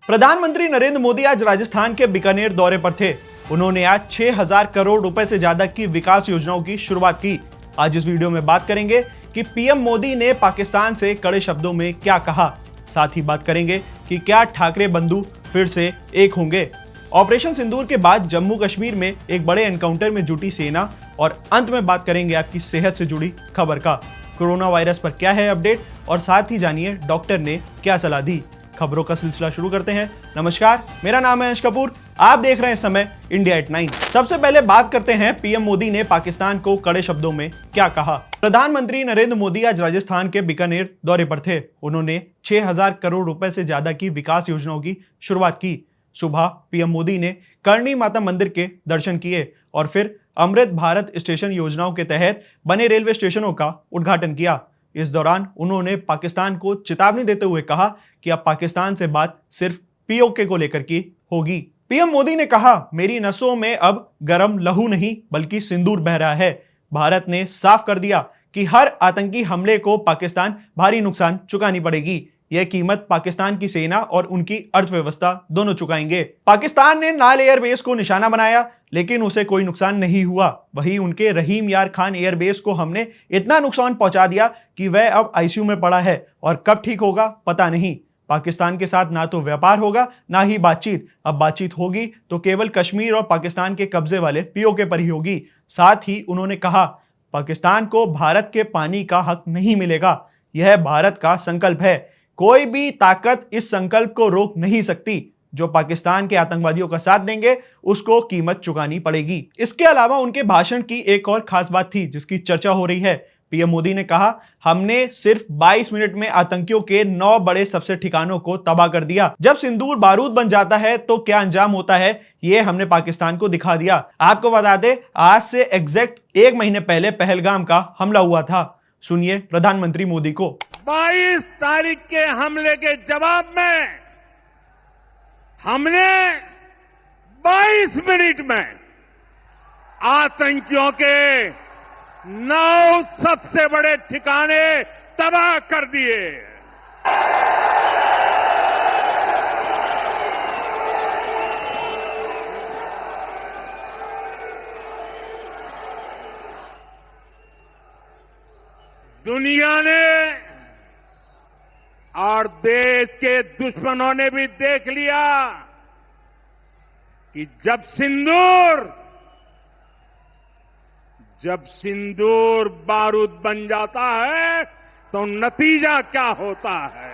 प्रधानमंत्री नरेंद्र मोदी आज राजस्थान के बीकानेर दौरे पर थे। उन्होंने आज 6,000 करोड़ रुपए से ज्यादा की विकास योजनाओं की शुरुआत की। आज इस वीडियो में बात करेंगे कि पीएम मोदी ने पाकिस्तान से कड़े शब्दों में क्या कहा। साथ ही बात करेंगे कि क्या ठाकरे बंधु फिर से एक होंगे। ऑपरेशन सिंदूर के बाद जम्मू कश्मीर में एक बड़े एनकाउंटर में जुटी सेना और अंत में बात करेंगे आपकी सेहत से जुड़ी खबर का। कोरोना वायरस पर क्या है अपडेट और साथ ही जानिए डॉक्टर ने क्या सलाह दी। खबरों का सिलसिला शुरू करते हैं। नमस्कार, मेरा नाम है अंश कपूर, आप देख रहे हैं समय इंडिया एट 9। सबसे पहले बात करते हैं पीएम मोदी ने पाकिस्तान को कड़े शब्दों में क्या कहा। प्रधानमंत्री नरेंद्र मोदी आज राजस्थान के बीकानेर दौरे पर थे। उन्होंने 6,000 करोड़ रुपए से ज्यादा की विकास योजनाओं की शुरुआत की। सुबह पीएम मोदी ने करणी माता मंदिर के दर्शन किए और फिर अमृत भारत स्टेशन योजनाओं के तहत बने रेलवे स्टेशनों का उद्घाटन किया। इस दौरान उन्होंने पाकिस्तान को चेतावनी देते हुए कहा कि अब पाकिस्तान से बात सिर्फ पीओके को लेकर की होगी। पीएम मोदी ने कहा, मेरी नसों में अब गर्म लहू नहीं बल्कि सिंदूर बह रहा है। भारत ने साफ कर दिया कि हर आतंकी हमले को पाकिस्तान भारी नुकसान चुकानी पड़ेगी। यह कीमत पाकिस्तान की सेना और उनकी अर्थव्यवस्था दोनों चुकाएंगे। पाकिस्तान ने नाल एयरबेस को निशाना बनाया लेकिन उसे कोई नुकसान नहीं हुआ। वहीं उनके रहीम यार खान एयरबेस को हमने इतना नुकसान पहुंचा दिया कि वह अब आईसीयू में पड़ा है और कब ठीक होगा पता नहीं। पाकिस्तान के साथ ना तो व्यापार होगा ना ही बातचीत। अब बातचीत होगी तो केवल कश्मीर और पाकिस्तान के कब्जे वाले पीओके पर ही होगी। साथ ही उन्होंने कहा, पाकिस्तान को भारत के पानी का हक नहीं मिलेगा। यह भारत का संकल्प है। कोई भी ताकत इस संकल्प को रोक नहीं सकती। जो पाकिस्तान के आतंकवादियों का साथ देंगे उसको कीमत चुकानी पड़ेगी। इसके अलावा उनके भाषण की एक और खास बात थी जिसकी चर्चा हो रही है। पीएम मोदी ने कहा, हमने सिर्फ 22 मिनट में आतंकियों के 9 बड़े सबसे ठिकानों को तबाह कर दिया। जब सिंदूर बारूद बन जाता है तो क्या अंजाम होता है ये हमने पाकिस्तान को दिखा दिया। आपको बता दें, आज से एग्जैक्ट 1 महीने पहले पहलगाम का हमला हुआ था। सुनिए प्रधानमंत्री मोदी को। 22 तारीख के हमले के जवाब में हमने 22 मिनट में आतंकियों के 9 सबसे बड़े ठिकाने तबाह कर दिए। दुनिया ने और देश के दुश्मनों ने भी देख लिया कि जब सिंदूर बारूद बन जाता है तो नतीजा क्या होता है।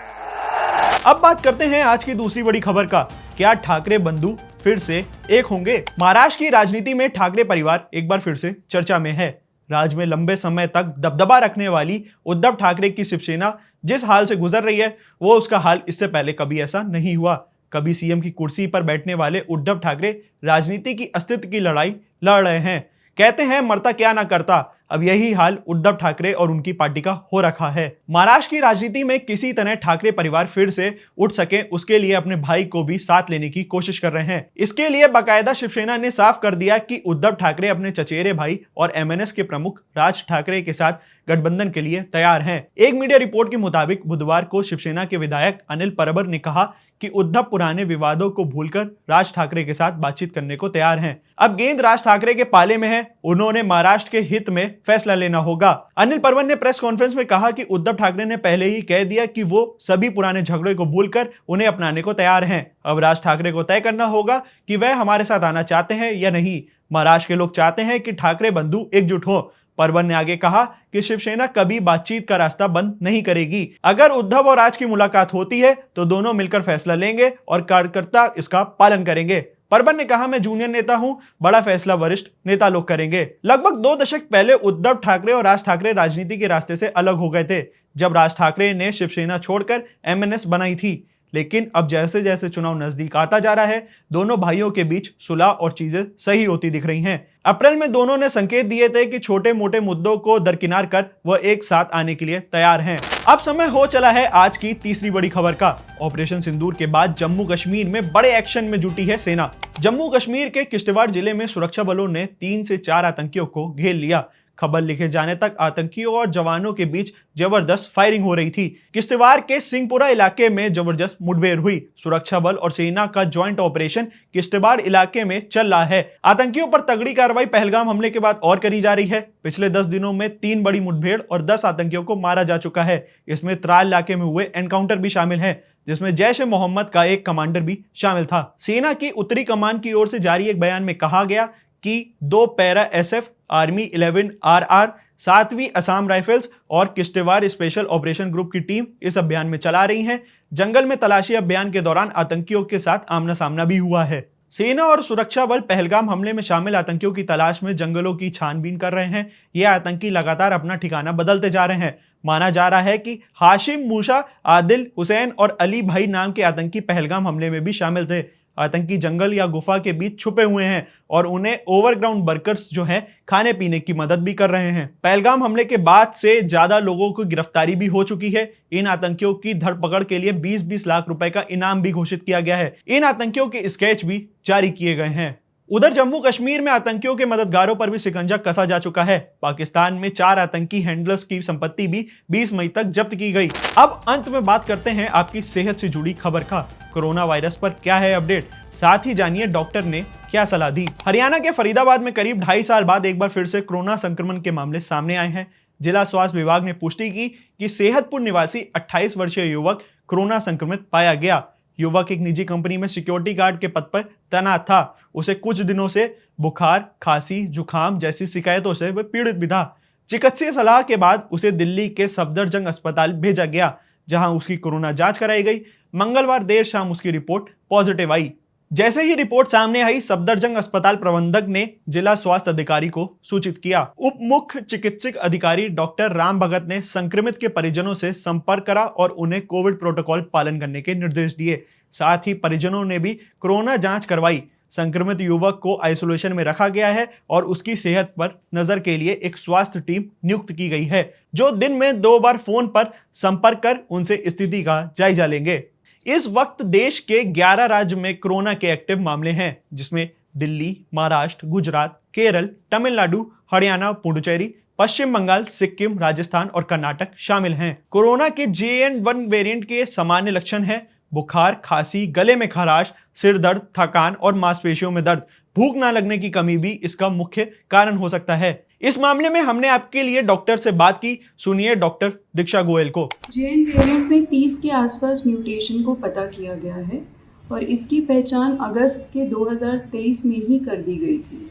अब बात करते हैं आज की दूसरी बड़ी खबर का। क्या ठाकरे बंधु फिर से एक होंगे। महाराष्ट्र की राजनीति में ठाकरे परिवार एक बार फिर से चर्चा में है। राज्य में लंबे समय तक दबदबा रखने वाली उद्धव ठाकरे की शिवसेना जिस हाल से गुजर रही है वो उसका हाल इससे पहले कभी ऐसा नहीं हुआ। कभी सीएम की कुर्सी पर बैठने वाले उद्धव ठाकरे राजनीति की अस्तित्व की लड़ाई लड़ रहे हैं। कहते हैं मरता क्या ना करता। अब यही हाल उद्धव ठाकरे और उनकी पार्टी का हो रखा है। महाराष्ट्र की राजनीति में किसी तरह ठाकरे परिवार फिर से उठ सके उसके लिए अपने भाई को भी साथ लेने की कोशिश कर रहे हैं। इसके लिए बाकायदा शिवसेना ने साफ कर दिया कि उद्धव ठाकरे अपने चचेरे भाई और एमएनएस के प्रमुख राज ठाकरे के साथ गठबंधन के लिए तैयार हैं। एक मीडिया रिपोर्ट के मुताबिक बुधवार को शिवसेना के विधायक अनिल परबर ने कहा कि उद्धव पुराने विवादों को भूलकर राज ठाकरे के साथ बातचीत करने को तैयार हैं। अब गेंद राज ठाकरे के पाले में है। उन्होंने महाराष्ट्र के हित में फैसला लेना होगा। अनिल परबर ने प्रेस कॉन्फ्रेंस में कहा कि उद्धव ठाकरे ने पहले ही कह दिया कि वो सभी पुराने झगड़े को भूलकर उन्हें अपनाने को तैयार हैं। अब राज ठाकरे को तय करना होगा कि वह हमारे साथ आना चाहते हैं या नहीं। महाराष्ट्र के लोग चाहते हैं कि ठाकरे बंधु एकजुट हो। परबर ने आगे कहा कि शिवसेना कभी बातचीत का रास्ता बंद नहीं करेगी। अगर उद्धव और राज की मुलाकात होती है तो दोनों मिलकर फैसला लेंगे और कार्यकर्ता इसका पालन करेंगे। परबर ने कहा, मैं जूनियर नेता हूं, बड़ा फैसला वरिष्ठ नेता लोग करेंगे। लगभग 2 दशक पहले उद्धव ठाकरे और राज ठाकरे राजनीति के रास्ते से अलग हो गए थे जब राज ठाकरे ने शिवसेना छोड़कर एमएनएस बनाई थी। लेकिन अब जैसे जैसे चुनाव नजदीक आता जा रहा है दोनों भाइयों के बीच सुलह और चीजें सही होती दिख रही हैं। अप्रैल में दोनों ने संकेत दिए थे कि छोटे मोटे मुद्दों को दरकिनार कर वह एक साथ आने के लिए तैयार हैं। अब समय हो चला है आज की तीसरी बड़ी खबर का। ऑपरेशन सिंदूर के बाद जम्मू कश्मीर में बड़े एक्शन में जुटी है सेना। जम्मू कश्मीर के किश्तवाड़ जिले में सुरक्षा बलों ने 3 से 4 आतंकियों को घेर लिया। खबर लिखे जाने तक आतंकियों और जवानों के बीच जबरदस्त फायरिंग हो रही थी। किश्तवाड़ के सिंहपुरा इलाके में जबरदस्त मुठभेड़ हुई। सुरक्षा बल और सेना का ज्वाइंट ऑपरेशन किश्तवाड़ इलाके में चल रहा है। आतंकियों पर तगड़ी कार्रवाई पहलगाम हमले के बाद और करी जा रही है। पिछले 10 दिनों में 3 बड़ी मुठभेड़ और 10 आतंकियों को मारा जा चुका है। इसमें त्राल इलाके में हुए एनकाउंटर भी शामिल है, जिसमें जैश-ए-मोहम्मद का एक कमांडर भी शामिल था। सेना की उत्तरी कमान की ओर से जारी एक बयान में कहा गया कि 2 पैरा एसएफ, आर्मी 11 आरआर, 7वीं असम राइफल्स और किश्तवाड़ स्पेशल ऑपरेशन ग्रुप की टीम इस अभियान में चला रही हैं। जंगल में तलाशी अभियान के दौरान आतंकियों के साथ आमना सामना भी हुआ है। सेना और सुरक्षा बल पहलगाम हमले में शामिल आतंकियों की तलाश में जंगलों की छानबीन कर रहे हैं। ये आतंकी लगातार अपना ठिकाना बदलते जा रहे हैं। माना जा रहा है कि हाशिम, मूसा, आदिल, हुसैन और अली भाई नाम के आतंकी पहलगाम हमले में भी शामिल थे। आतंकी जंगल या गुफा के बीच छुपे हुए हैं और उन्हें ओवरग्राउंड वर्कर्स जो हैं खाने पीने की मदद भी कर रहे हैं। पहलगाम हमले के बाद से ज्यादा लोगों को गिरफ्तारी भी हो चुकी है। इन आतंकियों की धरपकड़ के लिए 20-20 लाख रुपए का इनाम भी घोषित किया गया है। इन आतंकियों के स्केच भी जारी किए गए हैं। उधर जम्मू कश्मीर में आतंकियों के मददगारों पर भी शिकंजा कसा जा चुका है। पाकिस्तान में 4 आतंकी हैंडलर्स की संपत्ति भी 20 मई तक जब्त की गई। अब अंत में बात करते हैं आपकी सेहत से जुड़ी खबर का। कोरोना वायरस पर क्या है अपडेट, साथ ही जानिए डॉक्टर ने क्या सलाह दी। हरियाणा के फरीदाबाद में करीब 2.5 साल बाद एक बार फिर से कोरोना संक्रमण के मामले सामने आए हैं। जिला स्वास्थ्य विभाग ने पुष्टि की कि सेहतपुर निवासी 28 वर्षीय युवक कोरोना संक्रमित पाया गया। युवक एक निजी कंपनी में सिक्योरिटी गार्ड के पद पर तैनात था। उसे कुछ दिनों से बुखार, खांसी, जुकाम जैसी शिकायतों से वह पीड़ित भी था। चिकित्सीय सलाह के बाद उसे दिल्ली के सफदरजंग अस्पताल भेजा गया, जहां उसकी कोरोना जांच कराई गई। मंगलवार देर शाम उसकी रिपोर्ट पॉजिटिव आई। जैसे ही रिपोर्ट सामने आई, सफदरजंग अस्पताल प्रबंधक ने जिला स्वास्थ्य अधिकारी को सूचित किया। उप मुख्य चिकित्सक अधिकारी डॉक्टर राम भगत ने संक्रमित के परिजनों से संपर्क करा और उन्हें कोविड प्रोटोकॉल पालन करने के निर्देश दिए। साथ ही परिजनों ने भी कोरोना जांच करवाई। संक्रमित युवक को आइसोलेशन में रखा गया है और उसकी सेहत पर नजर के लिए एक स्वास्थ्य टीम नियुक्त की गई है, जो दिन में 2 बार फोन पर संपर्क कर उनसे स्थिति का जायजा लेंगे। इस वक्त देश के 11 राज्य में कोरोना के एक्टिव मामले हैं, जिसमें दिल्ली, महाराष्ट्र, गुजरात, केरल, तमिलनाडु, हरियाणा, पुडुचेरी, पश्चिम बंगाल, सिक्किम, राजस्थान और कर्नाटक शामिल हैं। कोरोना के JN.1 वेरिएंट के सामान्य लक्षण हैं बुखार, खांसी, गले में खराश, सिर दर्द, थकान और मांसपेशियों में दर्द। भूख ना लगने की कमी भी इसका मुख्य कारण हो सकता है। इस मामले में हमने आपके लिए डॉक्टर से बात की। सुनिए डॉक्टर दीक्षा गोयल को। JN वेरिएंट में 30 के आसपास म्यूटेशन को पता किया गया है और इसकी पहचान अगस्त के 2023 में ही कर दी गई थी।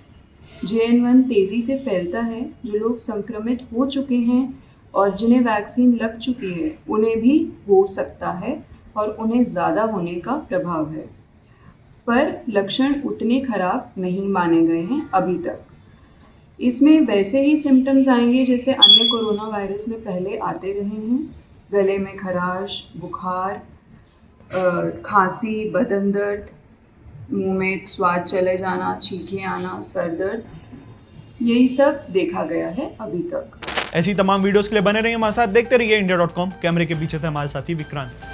JN.1 तेज़ी से फैलता है। जो लोग संक्रमित हो चुके हैं और जिन्हें वैक्सीन लग चुकी है उन्हें भी हो सकता है और उन्हें ज़्यादा होने का प्रभाव है, पर लक्षण उतने खराब नहीं माने गए हैं अभी तक। इसमें वैसे ही सिम्टम्स आएंगे जैसे अन्य कोरोना वायरस में पहले आते रहे हैं। गले में खराश, बुखार, खांसी, बदन दर्द, मुंह में स्वाद चले जाना, छींकें आना, सर दर्द, यही सब देखा गया है अभी तक। ऐसी तमाम वीडियोस के लिए बने रहिए हमारे साथ, देखते रहिए India.com। कैमरे के पीछे थे हमारे साथी विक्रांत।